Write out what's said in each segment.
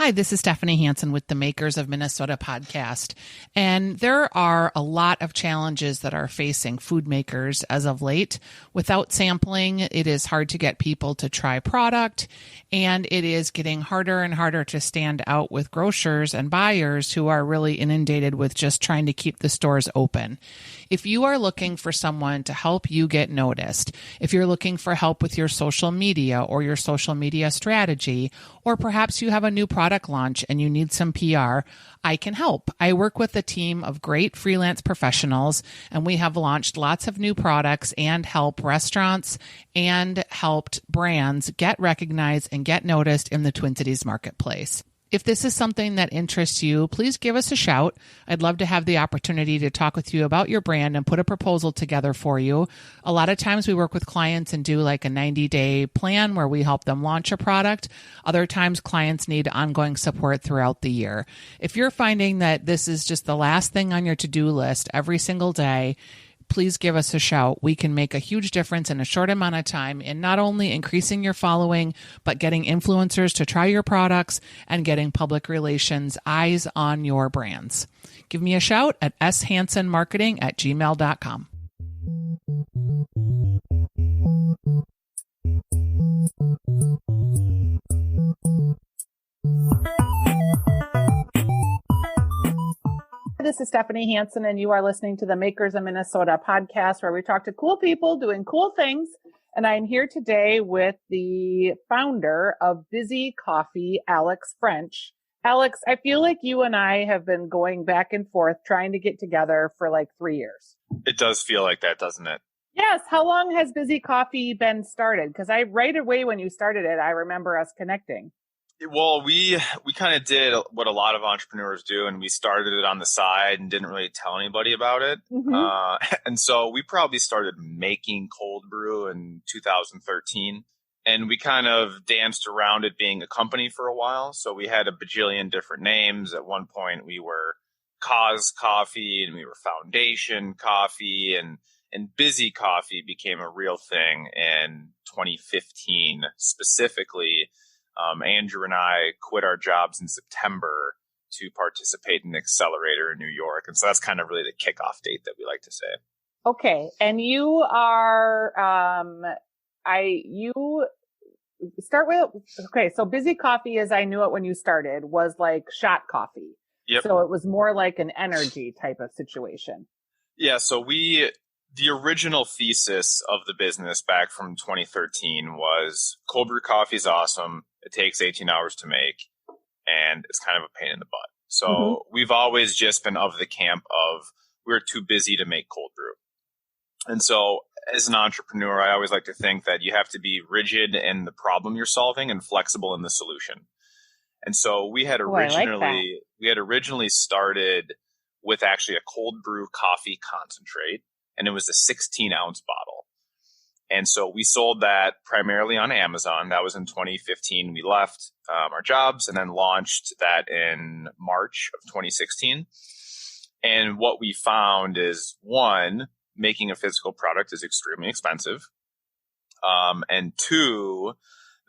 Hi, this is Stephanie Hansen with the Makers of Minnesota podcast. And there are a lot of challenges that are facing food makers as of late. Without sampling, it is hard to get people to try product, and it is getting harder and harder to stand out with grocers and buyers who are really inundated with just trying to keep the stores open. If you are looking for someone to help you get noticed, if you're looking for help with your social media or your social media strategy, or perhaps you have a new product launch and you need some PR, I can help. I work with a team of great freelance professionals, and we have launched lots of new products and help restaurants and helped brands get recognized and get noticed in the Twin Cities marketplace. If this is something that interests you, please give us a shout. I'd love to have the opportunity to talk with you about your brand and put a proposal together for you. A lot of times we work with clients and do like a 90-day plan where we help them launch a product. Other times clients need ongoing support throughout the year. If you're finding that this is just the last thing on your to-do list every single day, please give us a shout. We can make a huge difference in a short amount of time in not only increasing your following, but getting influencers to try your products and getting public relations eyes on your brands. Give me a shout at shansenmarketing@gmail.com. This is Stephanie Hansen, and you are listening to the Makers of Minnesota podcast, where we talk to cool people doing cool things. And I'm here today with the founder of Bizzy Coffee, Alex French. Alex, I feel like you and I have been going back and forth trying to get together for like 3 years. It does feel like that, doesn't it? Yes. How long has Bizzy Coffee been started? Because right away when you started it, I remember us connecting. Well, we kind of did what a lot of entrepreneurs do, and we started it on the side and didn't really tell anybody about it. Mm-hmm. And so we probably started making cold brew in 2013, and we kind of danced around it being a company for a while. So we had a bajillion different names. At one point, we were Cause Coffee, and we were Foundation Coffee, and Bizzy Coffee became a real thing in 2015 specifically. Andrew and I quit our jobs in September to participate in the accelerator in New York. And so that's kind of really the kickoff date that we like to say. Okay. And you are, you start with, okay. So Bizzy Coffee, as I knew it when you started, was like shot coffee. Yep. So it was more like an energy type of situation. Yeah. So the original thesis of the business back from 2013 was cold brew coffee is awesome. It takes 18 hours to make, and it's kind of a pain in the butt. So we've always just been of the camp of we're too busy to make cold brew. And so as an entrepreneur, I always like to think that you have to be rigid in the problem you're solving and flexible in the solution. And so we had originally started with actually a cold brew coffee concentrate, and it was a 16-ounce bottle. And so we sold that primarily on Amazon. That was in 2015. We left our jobs and then launched that in March of 2016. And what we found is, one, making a physical product is extremely expensive. And two,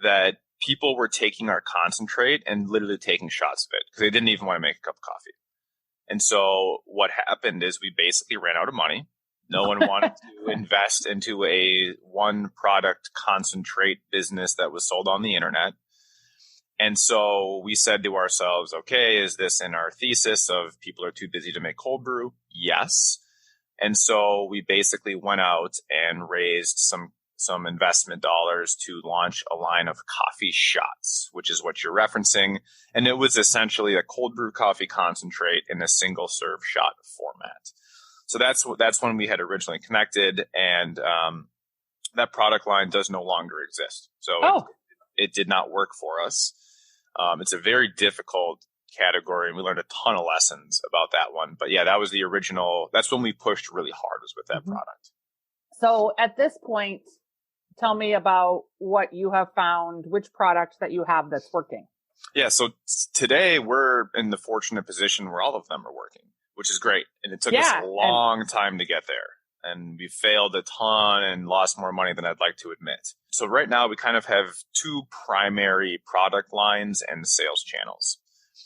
that people were taking our concentrate and literally taking shots of it because they didn't even want to make a cup of coffee. And so what happened is we basically ran out of money. No one wanted to invest into a one product concentrate business that was sold on the internet. And so we said to ourselves, okay, is this in our thesis of people are too busy to make cold brew? Yes. And so we basically went out and raised some investment dollars to launch a line of coffee shots, which is what you're referencing. And it was essentially a cold brew coffee concentrate in a single serve shot format. So that's when we had originally connected, and that product line does no longer exist. So it did not work for us. It's a very difficult category, and we learned a ton of lessons about that one. But yeah, that was the original. That's when we pushed really hard, was with that product. So at this point, tell me about what you have found, which product that you have that's working. Yeah. So today we're in the fortunate position where all of them are working, which is great. And it took us a long time to get there. And we failed a ton and lost more money than I'd like to admit. So right now we kind of have two primary product lines and sales channels.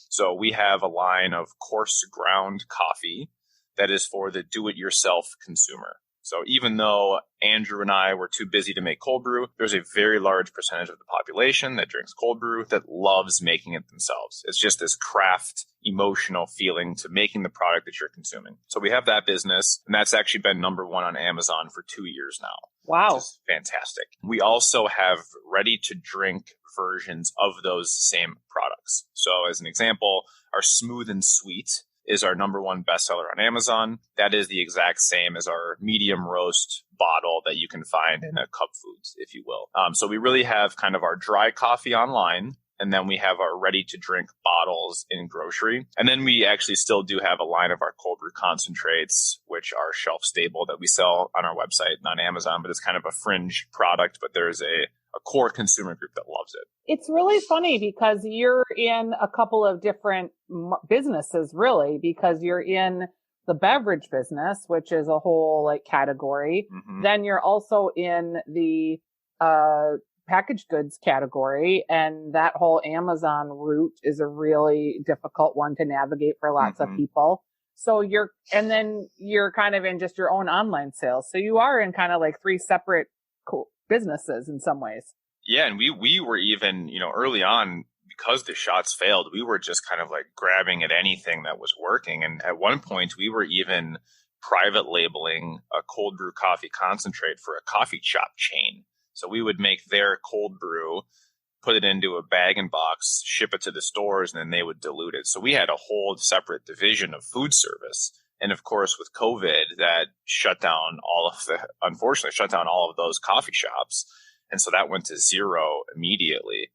So we have a line of coarse ground coffee that is for the do-it-yourself consumer. So even though Andrew and I were too busy to make cold brew, there's a very large percentage of the population that drinks cold brew that loves making it themselves. It's just this craft, emotional feeling to making the product that you're consuming. So we have that business, and that's actually been number one on Amazon for 2 years now. Wow. Which is fantastic. We also have ready-to-drink versions of those same products. So as an example, our Smooth and Sweet is our number one bestseller on Amazon. That is the exact same as our medium roast bottle that you can find in a Cup Foods, if you will. So we really have kind of our dry coffee online, and then we have our ready to drink bottles in grocery. And then we actually still do have a line of our cold brew concentrates, which are shelf stable, that we sell on our website and on Amazon, but it's kind of a fringe product, but there's a core consumer group that loves it. It's really funny because you're in a couple of different businesses, really, because you're in the beverage business, which is a whole like category. Mm-hmm. Then you're also in the packaged goods category, and that whole Amazon route is a really difficult one to navigate for lots of people. So you're kind of in just your own online sales. So you are in kind of like three separate businesses in some ways. Yeah, and we were even, early on, because the shots failed, we were just kind of like grabbing at anything that was working. And at one point, we were even private labeling a cold brew coffee concentrate for a coffee shop chain. So we would make their cold brew, put it into a bag and box, ship it to the stores, and then they would dilute it. So we had a whole separate division of food service. And of course, with COVID, that unfortunately shut down all of those coffee shops. And so that went to zero immediately.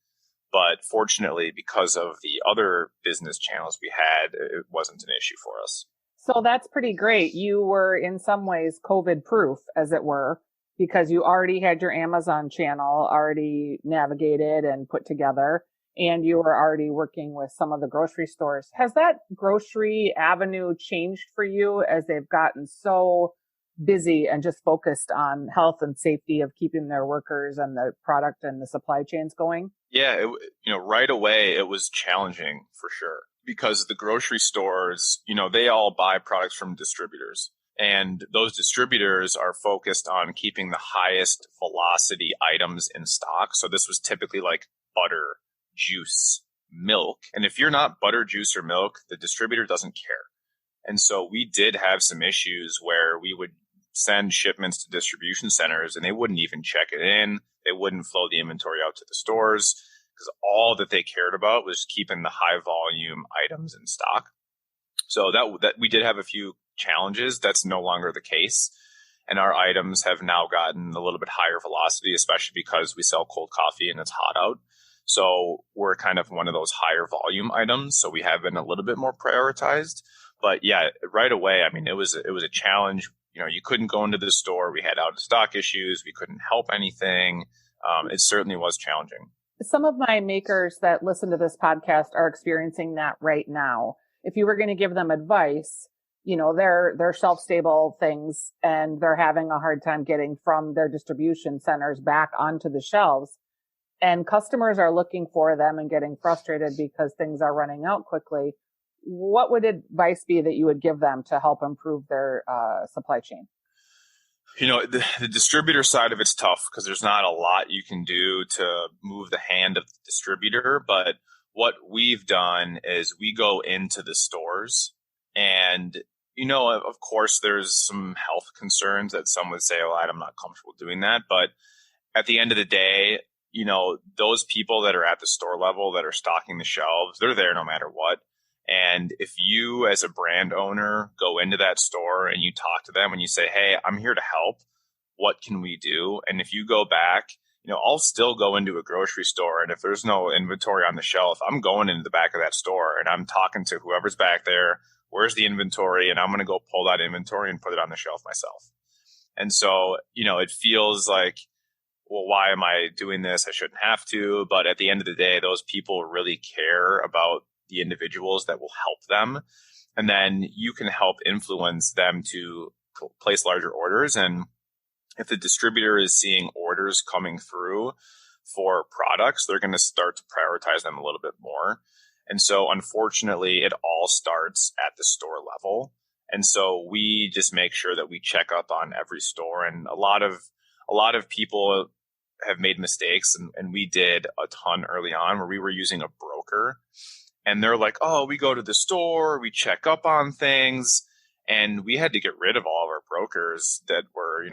But fortunately, because of the other business channels we had, it wasn't an issue for us. So that's pretty great. You were in some ways COVID proof, as it were, because you already had your Amazon channel already navigated and put together, and you were already working with some of the grocery stores. Has that grocery avenue changed for you as they've gotten so busy and just focused on health and safety of keeping their workers and the product and the supply chains going? Yeah, right away it was challenging for sure, because the grocery stores, they all buy products from distributors. And those distributors are focused on keeping the highest velocity items in stock. So this was typically like butter, juice, milk. And if you're not butter, juice, or milk, the distributor doesn't care. And so we did have some issues where we would send shipments to distribution centers and they wouldn't even check it in. They wouldn't flow the inventory out to the stores because all that they cared about was keeping the high volume items in stock. So that we did have a few challenges. That's no longer the case. And our items have now gotten a little bit higher velocity, especially because we sell cold coffee and it's hot out. So we're kind of one of those higher volume items. So we have been a little bit more prioritized. But yeah, right away, I mean, it was a challenge. You couldn't go into the store. We had out of stock issues. We couldn't help anything. It certainly was challenging. Some of my makers that listen to this podcast are experiencing that right now. If you were going to give them advice, they're shelf-stable things and they're having a hard time getting from their distribution centers back onto the shelves. And customers are looking for them and getting frustrated because things are running out quickly. What would advice be that you would give them to help improve their supply chain? The distributor side of it's tough because there's not a lot you can do to move the hand of the distributor. But what we've done is we go into the stores and, of course, there's some health concerns that some would say, well, I'm not comfortable doing that. But at the end of the day, those people that are at the store level that are stocking the shelves, they're there no matter what. And if you as a brand owner go into that store and you talk to them and you say, hey, I'm here to help, what can we do? And if you go back, I'll still go into a grocery store. And if there's no inventory on the shelf, I'm going into the back of that store and I'm talking to whoever's back there. Where's the inventory? And I'm going to go pull that inventory and put it on the shelf myself. And so, it feels like, well, why am I doing this? I shouldn't have to. But at the end of the day, those people really care about the individuals that will help them. And then you can help influence them to place larger orders. And if the distributor is seeing orders coming through for products, they're going to start to prioritize them a little bit more. And so unfortunately, it all starts at the store level. And so we just make sure that we check up on every store. And a lot of people have made mistakes, and we did a ton early on where we were using a broker, and they're like, oh, we go to the store, we check up on things. And we had to get rid of all of our brokers that were,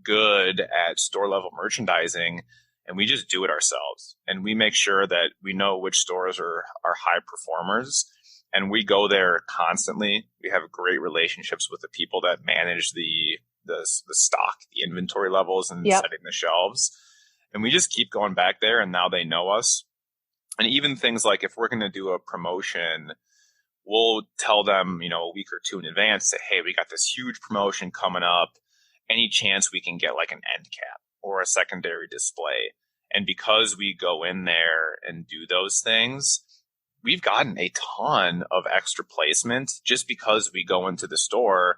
good at store level merchandising, and we just do it ourselves. And we make sure that we know which stores are high performers, and we go there constantly. We have great relationships with the people that manage the stock, the inventory levels, and setting the shelves. And we just keep going back there, and now they know us. And even things like if we're going to do a promotion, we'll tell them, a week or two in advance, say, hey, we got this huge promotion coming up. Any chance we can get like an end cap or a secondary display? And because we go in there and do those things, we've gotten a ton of extra placement just because we go into the store.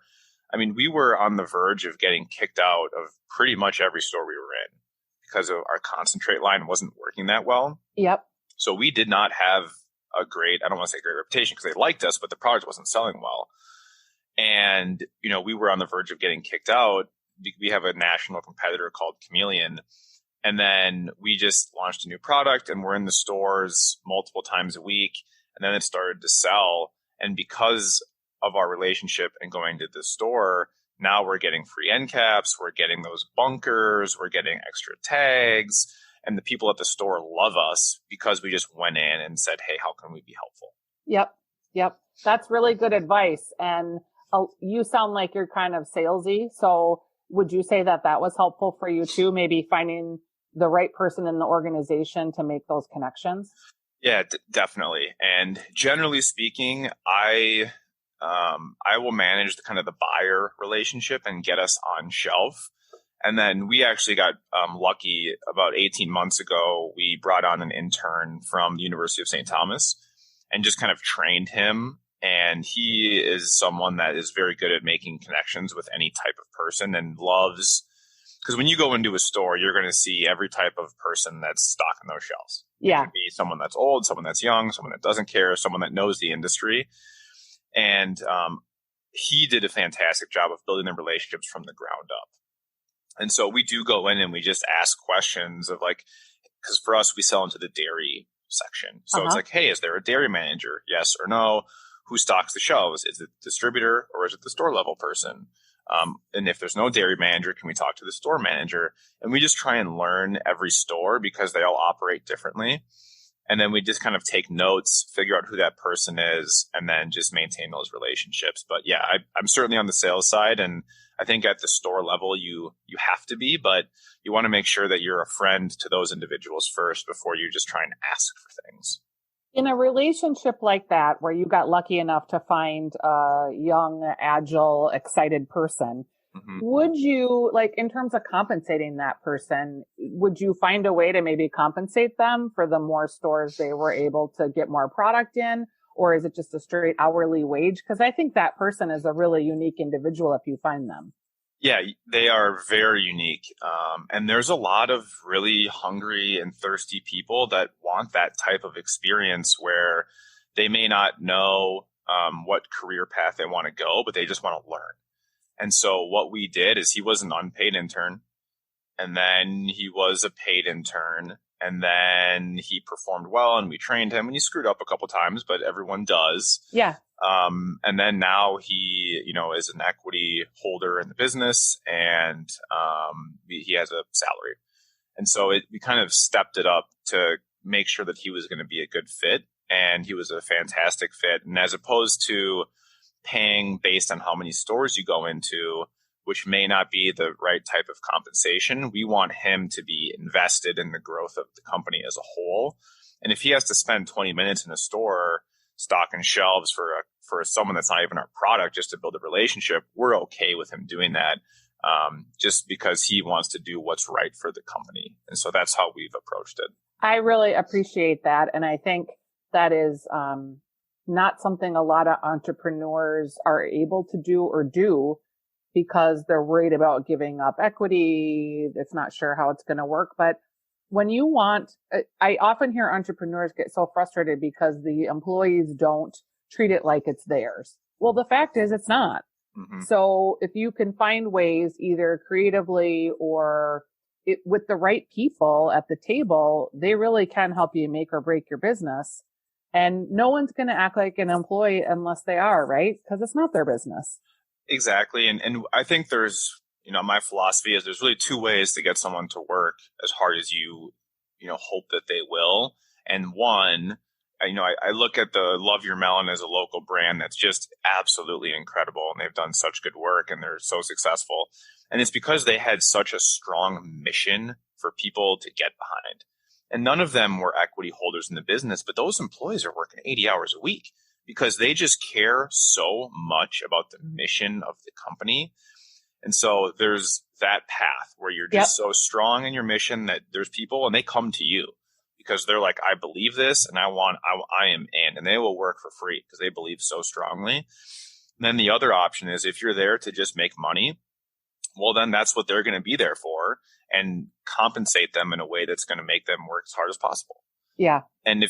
I mean, we were on the verge of getting kicked out of pretty much every store we were in because of our concentrate line wasn't working that well. Yep. So we did not have a great, I don't want to say great reputation because they liked us, but the product wasn't selling well. And, we were on the verge of getting kicked out. We have a national competitor called Chameleon. And then we just launched a new product, and we're in the stores multiple times a week. And then it started to sell. And because of our relationship and going to the store, now we're getting free end caps. We're getting those bunkers. We're getting extra tags. And the people at the store love us because we just went in and said, hey, how can we be helpful? Yep. That's really good advice. And you sound like you're kind of salesy. So would you say that was helpful for you too? Maybe finding the right person in the organization to make those connections? Yeah, definitely. And generally speaking, I will manage the buyer relationship and get us on shelf. And then we actually got lucky about 18 months ago. We brought on an intern from the University of St. Thomas and just kind of trained him. And he is someone that is very good at making connections with any type of person and loves, because when you go into a store, you're going to see every type of person that's stocking those shelves. Yeah. It could be someone that's old, someone that's young, someone that doesn't care, someone that knows the industry. And he did a fantastic job of building the relationships from the ground up. And so we do go in and we just ask questions of because for us, we sell into the dairy section. So it's like, hey, is there a dairy manager? Yes or no? Who stocks the shelves? Is it the distributor or is it the store level person? And if there's no dairy manager, can we talk to the store manager? And we just try and learn every store because they all operate differently. And then we just kind of take notes, figure out who that person is, and then just maintain those relationships. But yeah, I'm certainly on the sales side. And I think at the store level, you have to be, but you want to make sure that you're a friend to those individuals first before you just try and ask for things. In a relationship like that, where you got lucky enough to find a young, agile, excited person, would you, in terms of compensating that person, would you find a way to maybe compensate them for the more stores they were able to get more product in? Or is it just a straight hourly wage? Because I think that person is a really unique individual if you find them. Yeah, they are very unique. And there's a lot of really hungry and thirsty people that want that type of experience where they may not know what career path they want to go, but they just want to learn. And so what we did is he was an unpaid intern, and then he was a paid intern, and then he performed well and we trained him, and he screwed up a couple times, but everyone does. Yeah. And then now he, is an equity holder in the business, and he has a salary. And so we kind of stepped it up to make sure that he was going to be a good fit, and he was a fantastic fit. And as opposed to paying based on how many stores you go into, which may not be the right type of compensation, we want him to be invested in the growth of the company as a whole. And if he has to spend 20 minutes in a store stocking shelves for someone that's not even our product just to build a relationship, we're okay with him doing that, just because he wants to do what's right for the company. And so that's how we've approached it. I really appreciate that. And I think that is not something a lot of entrepreneurs are able to do because they're worried about giving up equity. It's not sure how it's going to work. But when you want, I often hear entrepreneurs get so frustrated because the employees don't treat it like it's theirs. Well, the fact is it's not. Mm-hmm. So if you can find ways either creatively or with the right people at the table, they really can help you make or break your business. And no one's going to act like an employee unless they are, right? Because it's not their business. Exactly. And I think there's, my philosophy is there's really two ways to get someone to work as hard as you hope that they will. And one, I look at the Love Your Melon as a local brand that's just absolutely incredible. And they've done such good work and they're so successful. And it's because they had such a strong mission for people to get behind. And none of them were equity holders in the business, but those employees are working 80 hours a week because they just care so much about the mission of the company. And so there's that path where you're just so strong in your mission that there's people and they come to you because they're like, I believe this and I am in, and they will work for free because they believe so strongly. And then the other option is if you're there to just make money, well, then that's what they're going to be there for, and compensate them in a way that's going to make them work as hard as possible. Yeah. And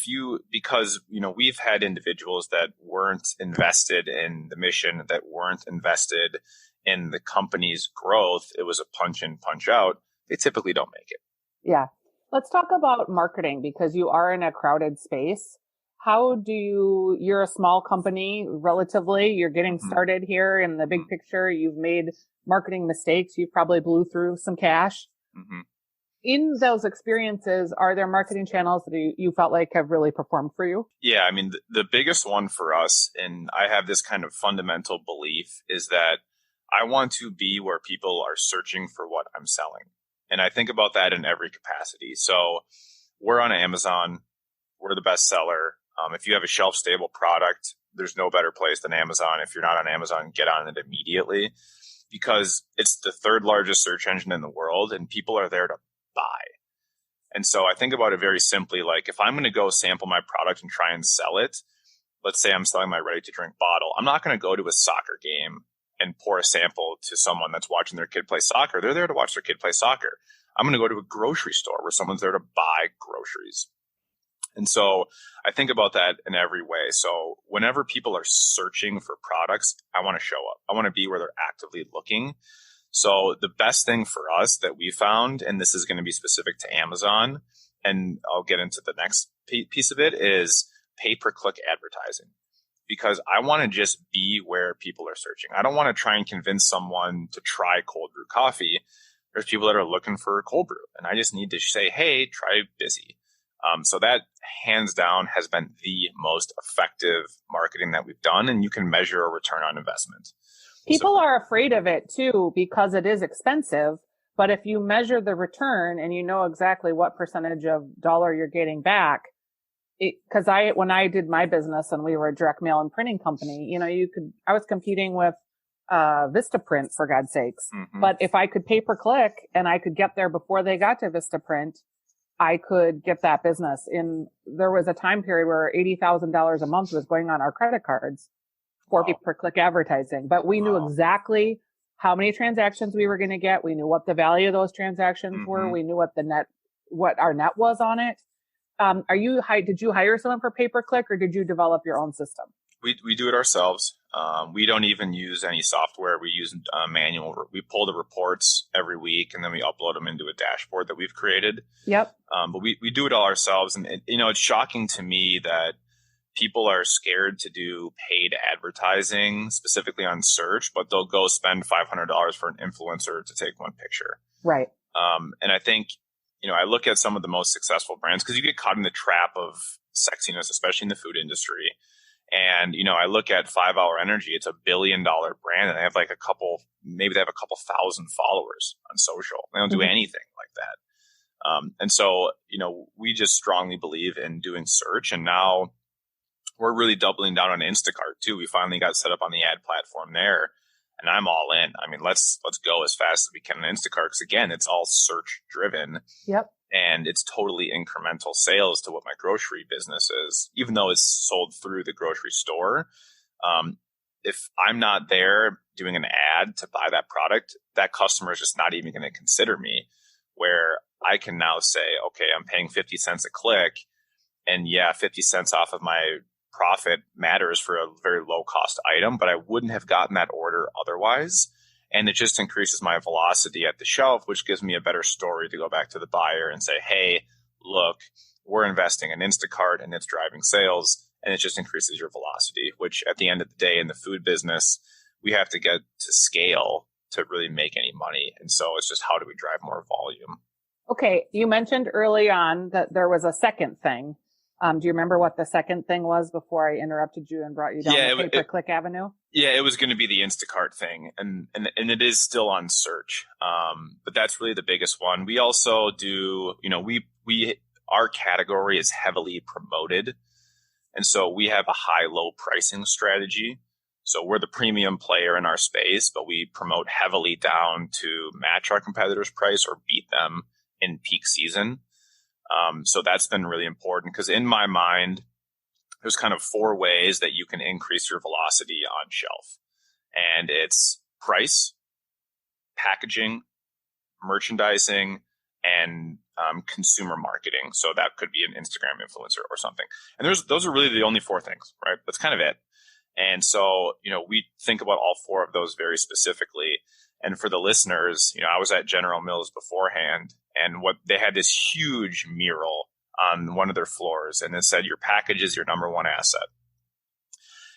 because we've had individuals that weren't invested in the mission, that weren't invested in the company's growth, it was a punch in, punch out. They typically don't make it. Yeah. Let's talk about marketing because you are in a crowded space. You're a small company, relatively, you're getting started here in the big picture. You've made marketing mistakes. You probably blew through some cash. Mm-hmm. In those experiences, are there marketing channels that you felt like have really performed for you? Yeah, I mean, the biggest one for us, and I have this kind of fundamental belief, is that I want to be where people are searching for what I'm selling. And I think about that in every capacity. So we're on Amazon. We're the best seller. If you have a shelf-stable product, there's no better place than Amazon. If you're not on Amazon, get on it immediately because it's the third largest search engine in the world and people are there to buy. And so I think about it very simply, like if I'm going to go sample my product and try and sell it, let's say I'm selling my ready-to-drink bottle, I'm not going to go to a soccer game and pour a sample to someone that's watching their kid play soccer. They're there to watch their kid play soccer. I'm going to go to a grocery store where someone's there to buy groceries. And so I think about that in every way. So whenever people are searching for products, I want to show up. I want to be where they're actively looking. So the best thing for us that we found, and this is going to be specific to Amazon, and I'll get into the next piece of it, is pay-per-click advertising. Because I want to just be where people are searching. I don't want to try and convince someone to try cold brew coffee. There's people that are looking for cold brew, and I just need to say, hey, try Bizzy. So that hands down has been the most effective marketing that we've done, and you can measure a return on investment. People are afraid of it too because it is expensive. But if you measure the return and you know exactly what percentage of dollar you're getting back, because when I did my business and we were a direct mail and printing company, I was competing with Vistaprint for God's sakes. Mm-hmm. But if I could pay per click and I could get there before they got to Vistaprint, I could get that business. There was a time period where $80,000 a month was going on our credit cards for pay per click advertising. But we knew exactly how many transactions we were going to get. We knew what the value of those transactions were. We knew what our net was on it. Did you hire someone for pay per click or did you develop your own system? We do it ourselves. We don't even use any software. We use manual. We pull the reports every week and then we upload them into a dashboard that we've created. Yep. But we do it all ourselves. And, it's shocking to me that people are scared to do paid advertising, specifically on search, but they'll go spend $500 for an influencer to take one picture. Right. And I think, I look at some of the most successful brands because you get caught in the trap of sexiness, especially in the food industry. And, I look at 5 Hour Energy. It's $1 billion brand and they have they have a couple thousand followers on social. They don't do anything like that. And so, we just strongly believe in doing search. And now we're really doubling down on Instacart too. We finally got set up on the ad platform there and I'm all in. I mean, let's go as fast as we can on Instacart. Because again, it's all search driven. Yep. And it's totally incremental sales to what my grocery business is, even though it's sold through the grocery store. If I'm not there doing an ad to buy that product, that customer is just not even going to consider me. where I can now say, okay, I'm paying 50 cents a click, and 50 cents off of my profit matters for a very low cost item, but I wouldn't have gotten that order otherwise. And it just increases my velocity at the shelf, which gives me a better story to go back to the buyer and say, hey, look, we're investing in Instacart and it's driving sales. And it just increases your velocity, which at the end of the day in the food business, we have to get to scale to really make any money. And so it's just, how do we drive more volume? Okay. You mentioned early on that there was a second thing. Do you remember what the second thing was before I interrupted you and brought you down the pay-per-click avenue? Yeah, it was going to be the Instacart thing, and it is still on search. But that's really the biggest one. We also do, our category is heavily promoted, and so we have a high-low pricing strategy. So we're the premium player in our space, but we promote heavily down to match our competitors' price or beat them in peak season. So that's been really important, because in my mind, there's kind of 4 ways that you can increase your velocity on shelf. And it's price, packaging, merchandising, and consumer marketing. So that could be an Instagram influencer or something. And those are really the only 4 things, right? That's kind of it. And so, we think about all 4 of those very specifically. And for the listeners, I was at General Mills beforehand, and they had this huge mural on one of their floors, and it said, your package is your number 1 asset.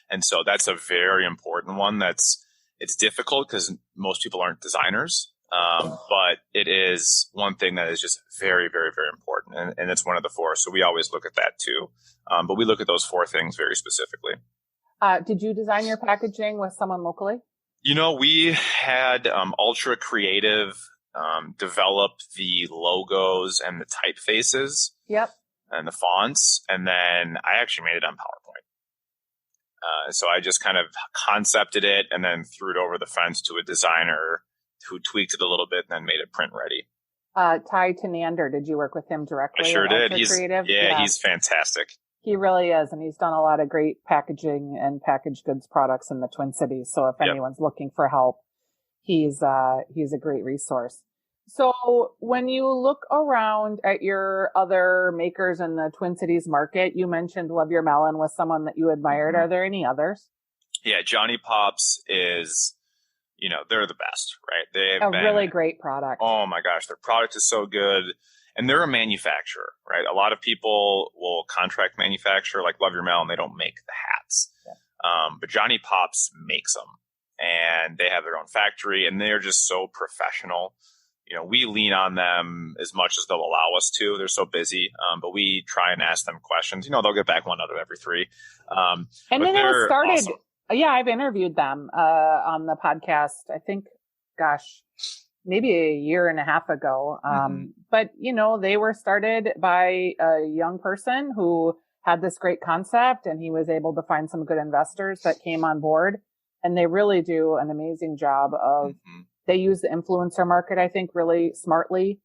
And so that's a very important one. It's difficult because most people aren't designers, but it is one thing that is just very, very, very important. And it's one of the 4. So we always look at that too. But we look at those 4 things very specifically. Did you design your packaging with someone locally? We had Ultra Creative develop the logos and the typefaces. Yep. And the fonts. And then I actually made it on PowerPoint. So I just kind of concepted it and then threw it over the fence to a designer who tweaked it a little bit and then made it print ready. Ty Tenander, did you work with him directly? I sure did. He's fantastic. He really is, and he's done a lot of great packaging and packaged goods products in the Twin Cities. So if anyone's looking for help, he's a great resource. So when you look around at your other makers in the Twin Cities market, you mentioned Love Your Melon was someone that you admired. Mm-hmm. Are there any others? Yeah, Johnny Pops is, they're the best, right? They've been really great product. Oh my gosh, their product is so good. And they're a manufacturer, right? A lot of people will contract manufacture, like Love Your Melon. They don't make the hats. Yeah. But Johnny Pops makes them, and they have their own factory, and they're just so professional. We lean on them as much as they'll allow us to. They're so busy, but we try and ask them questions. They'll get back one out of every 3. And then it was started. Awesome. Yeah, I've interviewed them on the podcast. I think, maybe a year and a half ago. But, they were started by a young person who had this great concept, and he was able to find some good investors that came on board. And they really do an amazing job of, they use the influencer market, I think, really smartly.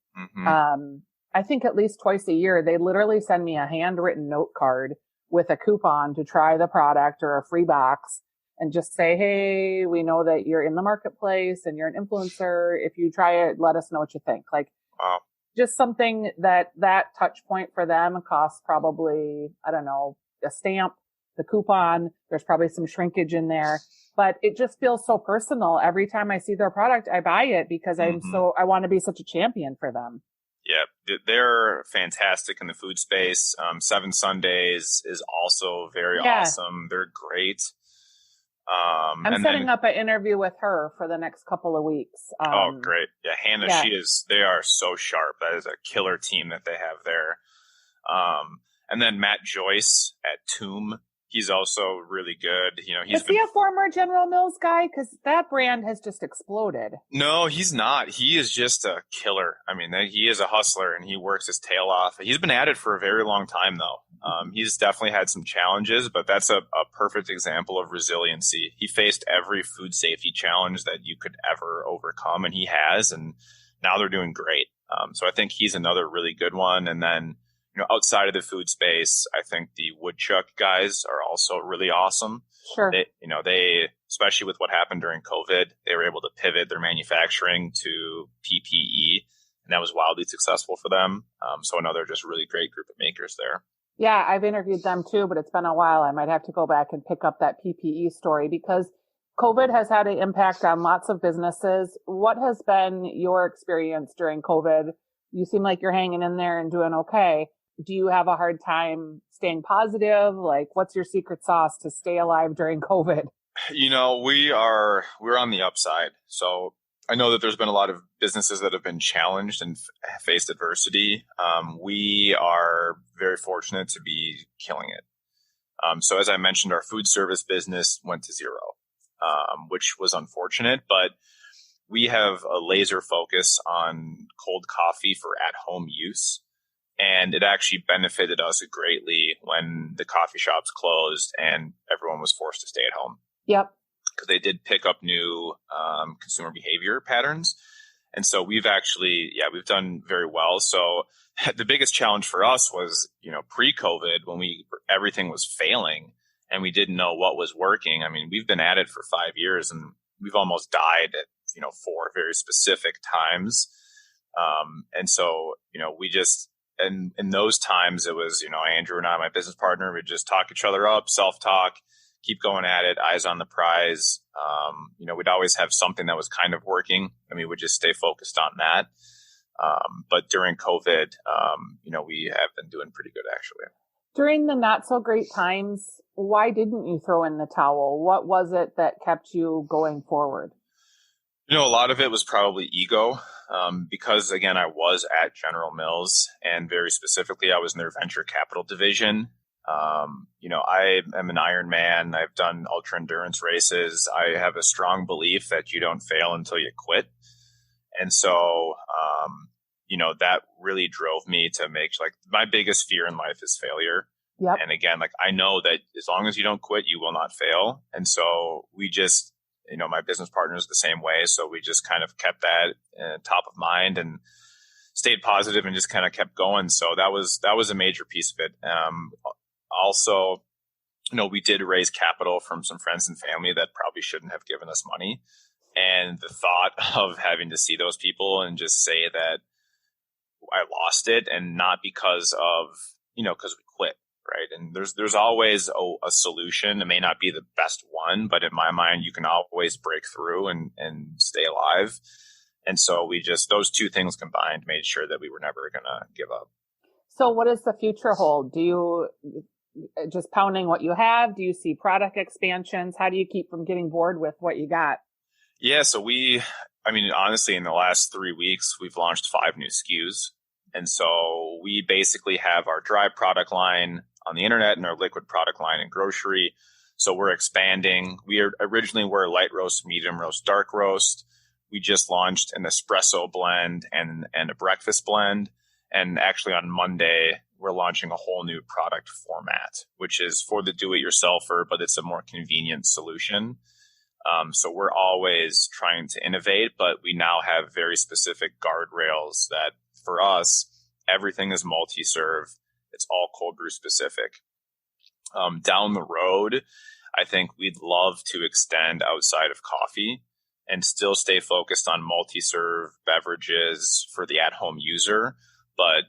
I think at least twice a year, they literally send me a handwritten note card with a coupon to try the product or a free box, and just say, hey, we know that you're in the marketplace and you're an influencer. If you try it, let us know what you think. Just something that touch point for them costs probably, I don't know, a stamp, the coupon. There's probably some shrinkage in there, but it just feels so personal. Every time I see their product, I buy it because I want to be such a champion for them. Yeah, they're fantastic in the food space. 7 Sundays is also very awesome. They're great. I'm setting up an interview with her for the next couple of weeks. Great. Yeah, Hannah, they are so sharp. That is a killer team that they have there. And then Matt Joyce at Tomb, he's also really good. Is he a former General Mills guy? Because that brand has just exploded. No, he's not. He is just a killer. I mean, he is a hustler, and he works his tail off. He's been at it for a very long time, though. He's definitely had some challenges, but that's a perfect example of resiliency. He faced every food safety challenge that you could ever overcome, and he has, and now they're doing great. So I think he's another really good one. And then, outside of the food space, I think the Woodchuck guys are also really awesome. Sure. They, especially with what happened during COVID, they were able to pivot their manufacturing to PPE. and that was wildly successful for them. So another just really great group of makers there. Yeah, I've interviewed them too, but it's been a while. I might have to go back and pick up that PPE story because COVID has had an impact on lots of businesses. What has been your experience during COVID? You seem like you're hanging in there and doing okay. Do you have a hard time staying positive? Like, what's your secret sauce to stay alive during COVID? We're on the upside. So I know that there's been a lot of businesses that have been challenged and faced adversity. We are very fortunate to be killing it. So as I mentioned, our food service business went to zero, which was unfortunate, but we have a laser focus on cold coffee for at-home use. And it actually benefited us greatly when the coffee shops closed and everyone was forced to stay at home. Yep. Because they did pick up new consumer behavior patterns. And so we've done very well. So the biggest challenge for us was, pre-COVID when everything was failing and we didn't know what was working. I mean, we've been at it for 5 years and we've almost died at, 4 very specific times. And so, and in those times it was, Andrew and I, my business partner, we'd just talk each other up, self-talk, keep going at it, eyes on the prize. We'd always have something that was kind of working and we would just stay focused on that. But during COVID, we have been doing pretty good actually. During the not so great times, why didn't you throw in the towel? What was it that kept you going forward? A lot of it was probably ego, because again, I was at General Mills and very specifically, I was in their venture capital division. I am an Iron Man. I've done ultra endurance races. I have a strong belief that you don't fail until you quit. And so, that really drove me to my biggest fear in life is failure. Yep. And again, I know that as long as you don't quit, you will not fail. And so we just, my business partner is the same way. So we just kind of kept that top of mind and stayed positive and just kind of kept going. So that was a major piece of it. Also, we did raise capital from some friends and family that probably shouldn't have given us money. And the thought of having to see those people and just say that I lost it and not because of, because we quit. Right. And there's always a solution. It may not be the best one, but in my mind, you can always break through and stay alive. And so those two things combined made sure that we were never going to give up. So what does the future hold? Do you just pounding what you have? Do you see product expansions? How do you keep from getting bored with what you got? Yeah. So honestly, in the last 3 weeks, we've launched 5 new SKUs. And so we basically have our dry product line on the internet and our liquid product line in grocery. So we're expanding. We originally were light roast, medium roast, dark roast. We just launched an espresso blend and a breakfast blend. And actually on Monday, we're launching a whole new product format, which is for the do-it-yourselfer, but it's a more convenient solution. So we're always trying to innovate, but we now have very specific guardrails that for us, everything is multi-serve. It's all cold brew specific. Down the road, I think we'd love to extend outside of coffee and still stay focused on multi-serve beverages for the at-home user, but,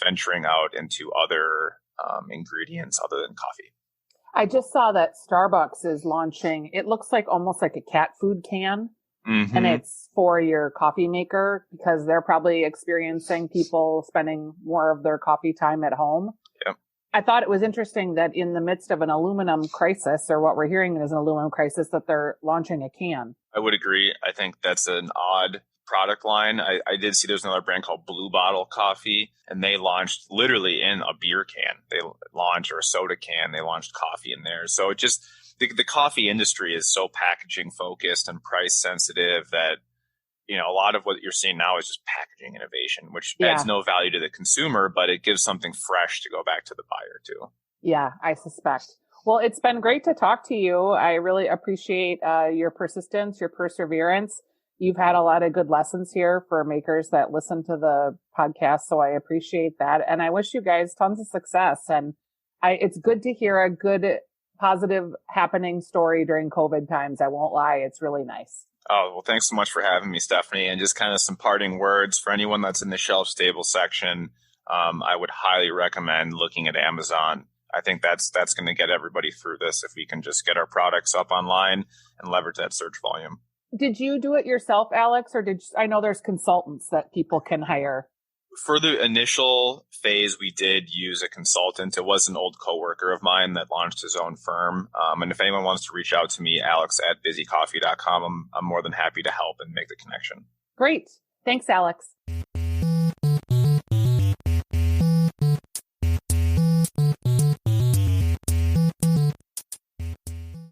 venturing out into other ingredients other than coffee. I just saw that Starbucks is launching, it looks like almost like a cat food can. Mm-hmm. And it's for your coffee maker because they're probably experiencing people spending more of their coffee time at home. Yep. I thought it was interesting that in the midst of an aluminum crisis, or what we're hearing is an aluminum crisis, that they're launching a can. I would agree. I think that's an odd product line. I did see there's another brand called Blue Bottle Coffee, and they launched literally in a beer can. They launched, or a soda can. They launched coffee in there. So it just... The coffee industry is so packaging focused and price sensitive that, a lot of what you're seeing now is just packaging innovation, which adds no value to the consumer, but it gives something fresh to go back to the buyer too. Yeah, I suspect. Well, it's been great to talk to you. I really appreciate your persistence, your perseverance. You've had a lot of good lessons here for makers that listen to the podcast. So I appreciate that. And I wish you guys tons of success. And it's good to hear a good positive happening story during COVID times. I won't lie. It's really nice. Oh, well, thanks so much for having me, Stephanie. And just kind of some parting words for anyone that's in the shelf stable section. I would highly recommend looking at Amazon. I think that's going to get everybody through this if we can just get our products up online and leverage that search volume. Did you do it yourself, Alex, or I know there's consultants that people can hire? For the initial phase, we did use a consultant. It was an old coworker of mine that launched his own firm. And if anyone wants to reach out to me, alex@bizzycoffee.com, I'm more than happy to help and make the connection. Great. Thanks, Alex.